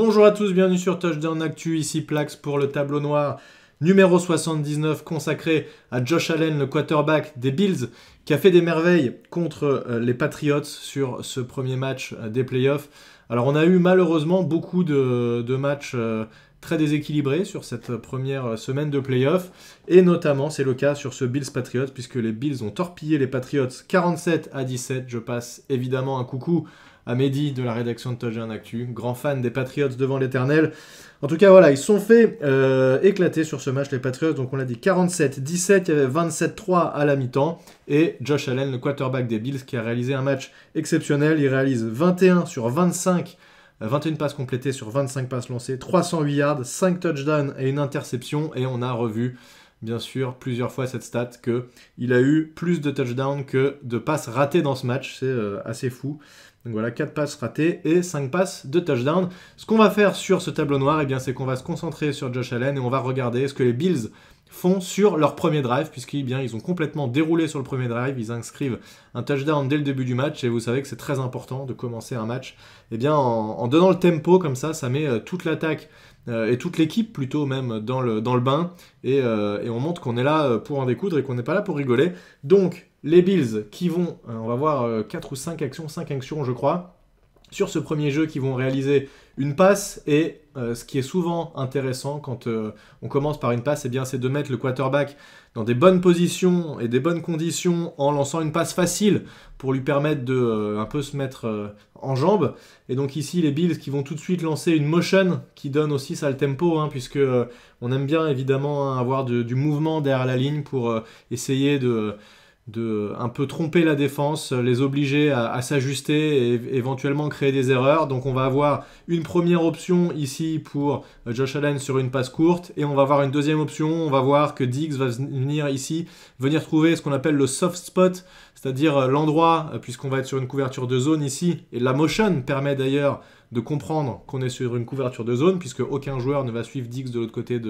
Bonjour à tous, bienvenue sur Touchdown Actu, ici Plax pour le tableau noir numéro 79 consacré à Josh Allen, le quarterback des Bills, qui a fait des merveilles contre les Patriots sur ce premier match des playoffs. Alors on a eu malheureusement beaucoup de matchs très déséquilibrés sur cette première semaine de playoffs, et notamment c'est le cas sur ce Bills-Patriots, puisque les Bills ont torpillé les Patriots 47-17. Je passe évidemment un coucou à Mehdi de la rédaction de Touchdown Actu, grand fan des Patriots devant l'éternel. En tout cas, voilà, ils se sont fait éclater sur ce match, les Patriots. Donc on l'a dit 47-17, il y avait 27-3 à la mi-temps. Et Josh Allen, le quarterback des Bills, qui a réalisé un match exceptionnel. Il réalise 21 sur 25, 21 passes complétées sur 25 passes lancées, 308 yards, 5 touchdowns et une interception. Et on a revu, bien sûr, plusieurs fois cette stat qu'il a eu plus de touchdowns que de passes ratées dans ce match. C'est assez fou. Donc voilà, 4 passes ratées et 5 passes de touchdown. Ce qu'on va faire sur ce tableau noir, c'est qu'on va se concentrer sur Josh Allen et on va regarder ce que les Bills font sur leur premier drive, puisqu'ils ont complètement déroulé sur le premier drive. Ils inscrivent un touchdown dès le début du match, et vous savez que c'est très important de commencer un match en donnant le tempo, comme ça met toute l'attaque et toute l'équipe plutôt même dans le bain, et on montre qu'on est là pour en découdre et qu'on n'est pas là pour rigoler. Donc les Bills qui vont, on va voir 4 ou 5 actions je crois, sur ce premier jeu, qui vont réaliser une passe, et ce qui est souvent intéressant quand on commence par une passe, c'est de mettre le quarterback dans des bonnes positions et des bonnes conditions en lançant une passe facile pour lui permettre de un peu se mettre en jambes. Et donc ici, les Bills qui vont tout de suite lancer une motion qui donne aussi ça le tempo, puisque on aime bien évidemment avoir du mouvement derrière la ligne pour essayer de un peu tromper la défense, les obliger à s'ajuster et éventuellement créer des erreurs. Donc on va avoir une première option ici pour Josh Allen sur une passe courte, et on va avoir une deuxième option. On va voir que Diggs va venir trouver ce qu'on appelle le soft spot, c'est-à-dire l'endroit, puisqu'on va être sur une couverture de zone ici, et la motion permet d'ailleurs de comprendre qu'on est sur une couverture de zone, puisque aucun joueur ne va suivre Diggs de l'autre côté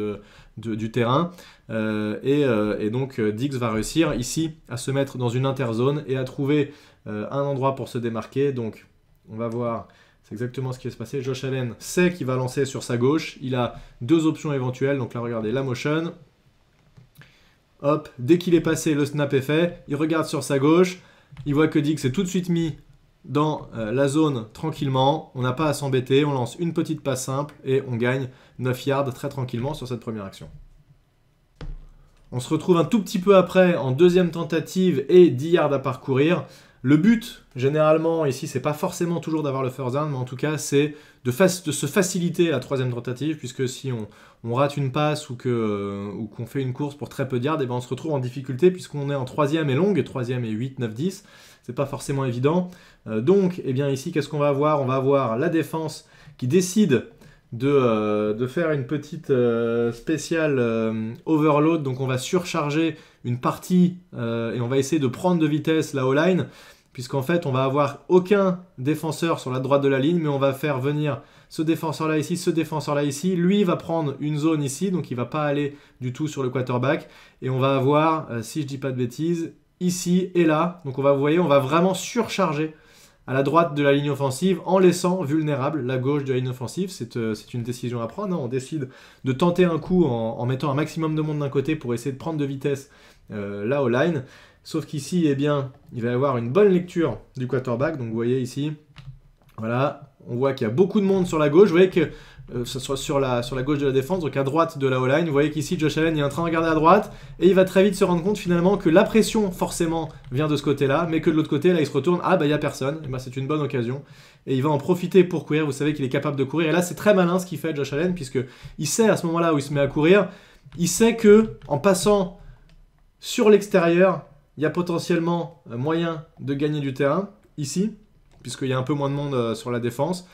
du terrain. Et donc Diggs va réussir ici à se mettre dans une interzone et à trouver un endroit pour se démarquer. Donc on va voir, c'est exactement ce qui va se passer. Josh Allen sait qu'il va lancer sur sa gauche. Il a deux options éventuelles. Donc là, regardez, la motion. Hop, dès qu'il est passé, le snap est fait. Il regarde sur sa gauche. Il voit que Diggs est tout de suite mis dans la zone tranquillement. On n'a pas à s'embêter. On lance une petite passe simple et on gagne 9 yards très tranquillement sur cette première action. On se retrouve un tout petit peu après en deuxième tentative et 10 yards à parcourir. Le but, généralement, ici, c'est pas forcément toujours d'avoir le first down, mais en tout cas, c'est de se faciliter la troisième tentative, puisque si on rate une passe ou qu'on fait une course pour très peu de yards, on se retrouve en difficulté, puisqu'on est en troisième et longue, troisième et 8, 9, 10. C'est pas forcément évident. Donc, ici, qu'est-ce qu'on va avoir ? On va avoir la défense qui décide de faire une petite spéciale overload. Donc on va surcharger une partie et on va essayer de prendre de vitesse la O-line, puisqu'en fait on va avoir aucun défenseur sur la droite de la ligne, mais on va faire venir ce défenseur là ici, ce défenseur là ici. Lui va prendre une zone ici, donc il va pas aller du tout sur le quarterback, et on va avoir, si je dis pas de bêtises, ici et là. Donc vous voyez, on va vraiment surcharger à la droite de la ligne offensive, en laissant vulnérable la gauche de la ligne offensive. C'est une décision à prendre. On décide de tenter un coup en mettant un maximum de monde d'un côté pour essayer de prendre de vitesse la O-line. Sauf qu'ici, il va y avoir une bonne lecture du quarterback. Donc vous voyez ici, voilà, on voit qu'il y a beaucoup de monde sur la gauche. Vous voyez que ce soit sur la gauche de la défense, donc à droite de la O-line. Vous voyez qu'ici, Josh Allen est en train de regarder à droite, et il va très vite se rendre compte finalement que la pression forcément vient de ce côté-là, mais que de l'autre côté, là, il se retourne, il n'y a personne, et c'est une bonne occasion, et il va en profiter pour courir. Vous savez qu'il est capable de courir, et là, c'est très malin ce qu'il fait, Josh Allen, puisqu'il sait à ce moment-là où il se met à courir, il sait que en passant sur l'extérieur, il y a potentiellement moyen de gagner du terrain, ici, puisqu'il y a un peu moins de monde sur la défense.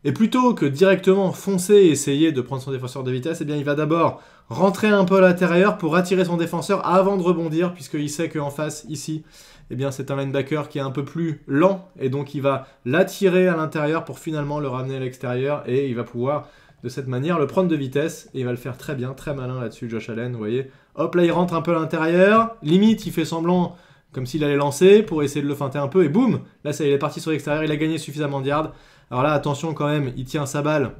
Et plutôt que directement foncer et essayer de prendre son défenseur de vitesse, il va d'abord rentrer un peu à l'intérieur pour attirer son défenseur avant de rebondir, puisqu'il sait qu'en face, ici, c'est un linebacker qui est un peu plus lent, et donc il va l'attirer à l'intérieur pour finalement le ramener à l'extérieur, et il va pouvoir de cette manière le prendre de vitesse, et il va le faire très bien, très malin là-dessus, Josh Allen, vous voyez. Hop, là il rentre un peu à l'intérieur, limite il fait semblant comme s'il allait lancer pour essayer de le feinter un peu, et boum, là ça il est parti sur l'extérieur, il a gagné suffisamment de yards. Alors là, attention quand même, il tient sa balle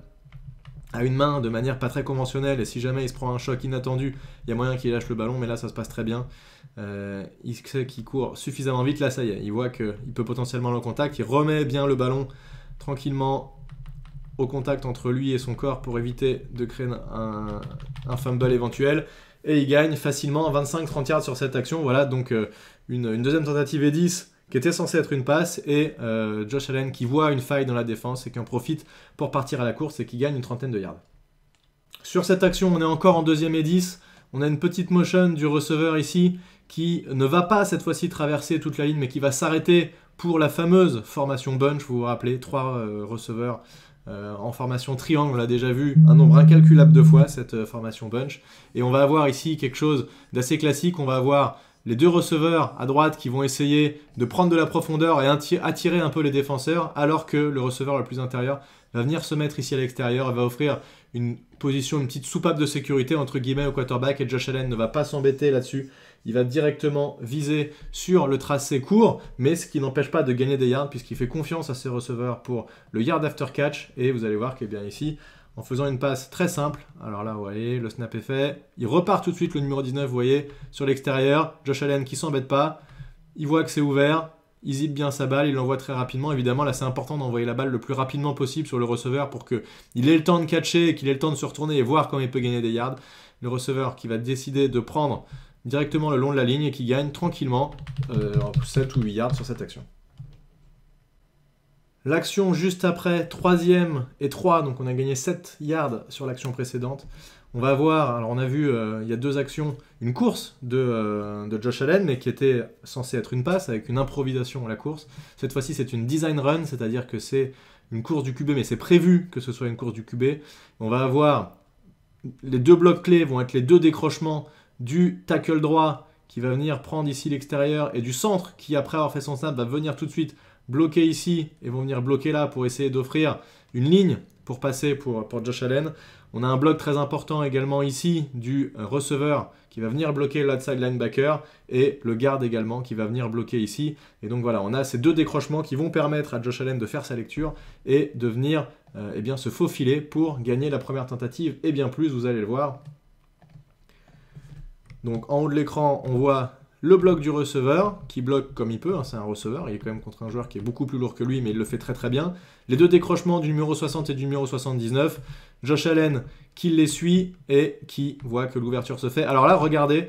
à une main de manière pas très conventionnelle, et si jamais il se prend un choc inattendu, il y a moyen qu'il lâche le ballon, mais là ça se passe très bien. Il sait qu'il court suffisamment vite, là ça y est, il voit qu'il peut potentiellement le contact, il remet bien le ballon tranquillement au contact entre lui et son corps pour éviter de créer un fumble éventuel, et il gagne facilement 25-30 yards sur cette action. Voilà, donc une deuxième tentative et 10 qui était censée être une passe, et Josh Allen qui voit une faille dans la défense et qui en profite pour partir à la course et qui gagne une trentaine de yards. Sur cette action, on est encore en deuxième et 10, on a une petite motion du receveur ici qui ne va pas cette fois-ci traverser toute la ligne, mais qui va s'arrêter pour la fameuse formation bunch. Vous vous rappelez, 3 receveurs en formation triangle, on l'a déjà vu un nombre incalculable de fois, cette formation bunch. Et on va avoir ici quelque chose d'assez classique, on va avoir les 2 receveurs à droite qui vont essayer de prendre de la profondeur et attirer un peu les défenseurs, alors que le receveur le plus intérieur va venir se mettre ici à l'extérieur et va offrir une position, une petite soupape de sécurité entre guillemets au quarterback, et Josh Allen ne va pas s'embêter là-dessus. Il va directement viser sur le tracé court, mais ce qui n'empêche pas de gagner des yards puisqu'il fait confiance à ses receveurs pour le yard after catch. Et vous allez voir que bien ici, en faisant une passe très simple, alors là vous voyez, le snap est fait, il repart tout de suite le numéro 19, vous voyez, sur l'extérieur, Josh Allen qui s'embête pas, il voit que c'est ouvert, il zippe bien sa balle, il l'envoie très rapidement. Évidemment là c'est important d'envoyer la balle le plus rapidement possible sur le receveur pour qu'il ait le temps de catcher et qu'il ait le temps de se retourner et voir comment il peut gagner des yards. Le receveur qui va décider de prendre directement le long de la ligne et qui gagne tranquillement 7 ou 8 yards sur cette action. L'action juste après, 3e et 3, donc on a gagné 7 yards sur l'action précédente. On va voir, alors on a vu il y a 2 actions, une course de Josh Allen, mais qui était censée être une passe avec une improvisation à la course. Cette fois-ci c'est une design run, c'est-à-dire que c'est une course du QB, mais c'est prévu que ce soit une course du QB. On va avoir les 2 blocs clés vont être les 2 décrochements du tackle droit qui va venir prendre ici l'extérieur, et du centre qui, après avoir fait son snap, va venir tout de suite bloquer ici et vont venir bloquer là pour essayer d'offrir une ligne pour passer pour Josh Allen. On a un bloc très important également ici du receveur qui va venir bloquer l'outside linebacker, et le guard également qui va venir bloquer ici. Et donc voilà, on a ces 2 décrochements qui vont permettre à Josh Allen de faire sa lecture et de venir eh bien, se faufiler pour gagner la première tentative et bien plus, vous allez le voir. Donc en haut de l'écran, on voit le bloc du receveur, qui bloque comme il peut, hein, c'est un receveur, il est quand même contre un joueur qui est beaucoup plus lourd que lui, mais il le fait très très bien. Les 2 décrochements du numéro 60 et du numéro 79, Josh Allen qui les suit et qui voit que l'ouverture se fait. Alors là, regardez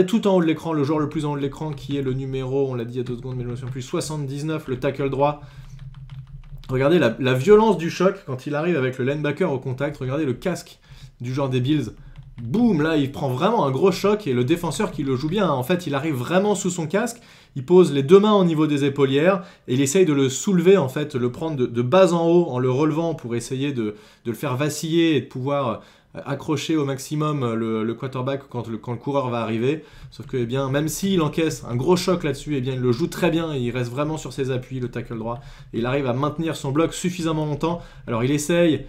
tout en haut de l'écran, le joueur le plus en haut de l'écran qui est le numéro, on l'a dit il y a 2 secondes, mais je me souviens plus, 79, le tackle droit. Regardez la violence du choc quand il arrive avec le linebacker au contact, regardez le casque du joueur des Bills. Boum, là il prend vraiment un gros choc, et le défenseur qui le joue bien, hein. En fait il arrive vraiment sous son casque, il pose les 2 mains au niveau des épaulières et il essaye de le soulever, en fait, le prendre de bas en haut en le relevant pour essayer de le faire vaciller et de pouvoir accrocher au maximum le quarterback quand le coureur va arriver. Sauf que eh bien, même s'il encaisse un gros choc là-dessus, eh bien, il le joue très bien et il reste vraiment sur ses appuis, le tackle droit, et il arrive à maintenir son bloc suffisamment longtemps. Alors il essaye.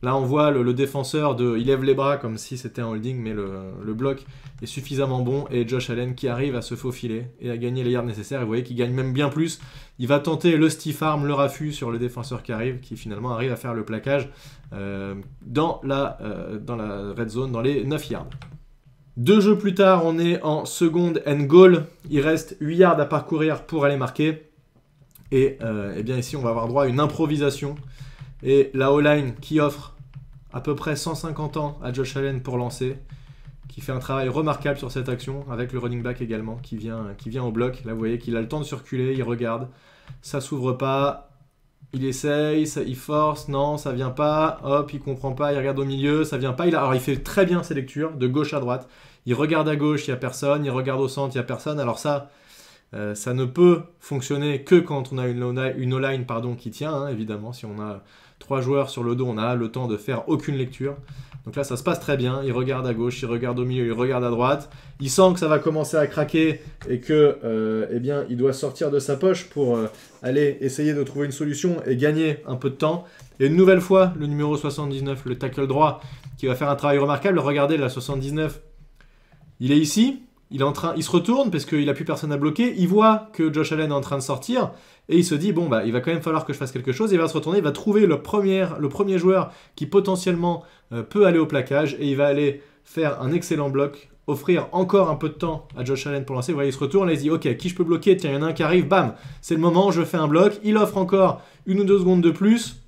Là, on voit le défenseur, il lève les bras comme si c'était un holding, mais le bloc est suffisamment bon. Et Josh Allen qui arrive à se faufiler et à gagner les yards nécessaires. Et vous voyez qu'il gagne même bien plus. Il va tenter le stiff arm, le raffut sur le défenseur qui arrive, qui finalement arrive à faire le plaquage dans la red zone, dans les 9 yards. 2 jeux plus tard, on est en seconde and goal. Il reste 8 yards à parcourir pour aller marquer. Et bien ici, on va avoir droit à une improvisation. Et la O-line qui offre à peu près 150 ans à Josh Allen pour lancer, qui fait un travail remarquable sur cette action, avec le running back également qui vient au bloc. Là vous voyez qu'il a le temps de circuler, il regarde, ça s'ouvre pas, il essaye, il force, non ça vient pas, hop il comprend pas, il regarde au milieu, ça vient pas. Alors il fait très bien ses lectures de gauche à droite, il regarde à gauche, il n'y a personne, il regarde au centre, il n'y a personne. Alors ça ne peut fonctionner que quand on a une O-line qui tient, hein, évidemment. Si on a 3 joueurs sur le dos, on a le temps de faire aucune lecture. Donc là, ça se passe très bien. Il regarde à gauche, il regarde au milieu, il regarde à droite. Il sent que ça va commencer à craquer et que, eh bien, il doit sortir de sa poche pour aller essayer de trouver une solution et gagner un peu de temps. Et une nouvelle fois, le numéro 79, le tackle droit, qui va faire un travail remarquable. Regardez, la 79, il est ici. il se retourne parce qu'il a plus personne à bloquer, il voit que Josh Allen est en train de sortir, et il se dit, bon, bah, il va quand même falloir que je fasse quelque chose, il va se retourner, il va trouver le premier joueur qui potentiellement peut aller au plaquage, et il va aller faire un excellent bloc, offrir encore un peu de temps à Josh Allen pour lancer. Vous voyez, il se retourne et il se dit, ok, qui je peux bloquer? Tiens, il y en a un qui arrive, bam, c'est le moment, je fais un bloc, il offre encore 1 ou 2 secondes de plus,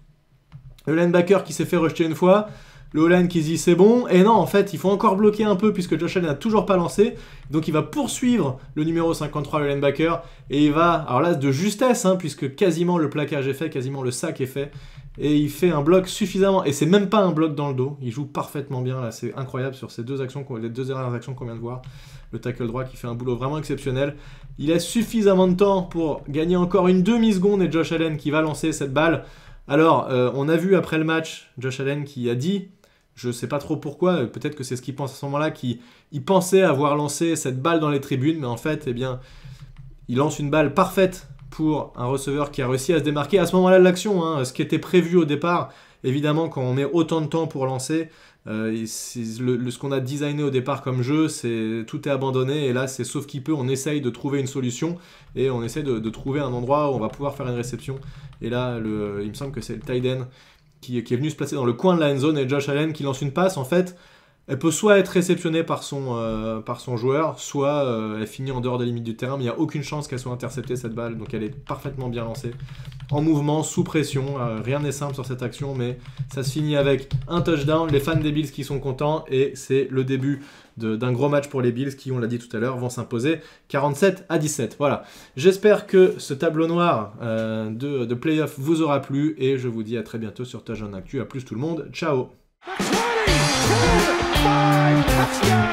le linebacker qui s'est fait rejeter une fois, le O-line qui se dit c'est bon, et non, en fait, il faut encore bloquer un peu puisque Josh Allen n'a toujours pas lancé, donc il va poursuivre le numéro 53, le linebacker, et il va, alors là, de justesse, hein, puisque quasiment le plaquage est fait, quasiment le sac est fait, et il fait un bloc suffisamment, et c'est même pas un bloc dans le dos, il joue parfaitement bien, là, c'est incroyable sur ces deux actions, les 2 dernières actions qu'on vient de voir, le tackle droit qui fait un boulot vraiment exceptionnel, il a suffisamment de temps pour gagner encore une demi-seconde, et Josh Allen qui va lancer cette balle. Alors, on a vu après le match, Josh Allen qui a dit, je sais pas trop pourquoi, peut-être que c'est ce qu'il pense à ce moment-là, qu'il pensait avoir lancé cette balle dans les tribunes, mais en fait, eh bien, il lance une balle parfaite pour un receveur qui a réussi à se démarquer à ce moment-là de l'action, hein, ce qui était prévu au départ. Évidemment, quand on met autant de temps pour lancer, ce qu'on a designé au départ comme jeu, tout est abandonné, et là, c'est sauf qui peut, on essaye de trouver une solution, et on essaye de trouver un endroit où on va pouvoir faire une réception. Et là, il me semble que c'est le tight end qui est venu se placer dans le coin de la end zone, et Josh Allen qui lance une passe. En fait, elle peut soit être réceptionnée par son joueur, soit elle finit en dehors des limites du terrain, mais il n'y a aucune chance qu'elle soit interceptée, cette balle, donc elle est parfaitement bien lancée. En mouvement, sous pression, rien n'est simple sur cette action, mais ça se finit avec un touchdown, les fans des Bills qui sont contents, et c'est le début d'un gros match pour les Bills qui, on l'a dit tout à l'heure, vont s'imposer 47-17. Voilà, j'espère que ce tableau noir de playoff vous aura plu, et je vous dis à très bientôt sur Touchdown Actu. À plus tout le monde, ciao. 20, 5, touchdown!